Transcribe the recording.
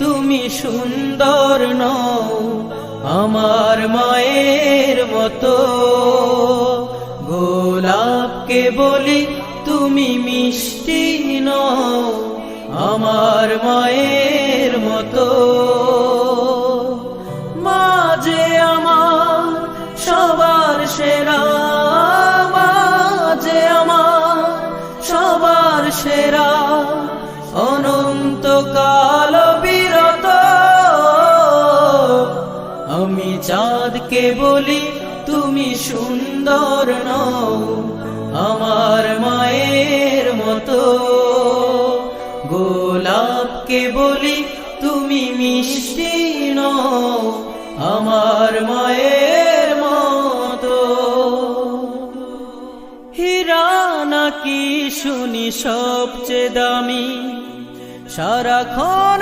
তুমি সুন্দর নও আমার মায়ের মতো। গোলাপকে বলি তুমি মিষ্টি নও আমার মায়ের মতো। মা যে আমার সবার সেরা, মা যে আমার সবার সেরা, অনন্তকাল বিরত। আমি চাঁদকে বলি তুমি সুন্দর নও আমার মায়ের মতো। গোলাপকে বলি তুমি মিষ্টি নও আমার মায়ের মতো। হীরা নাকি শুনি সবচেয়ে দামি, সারাক্ষণ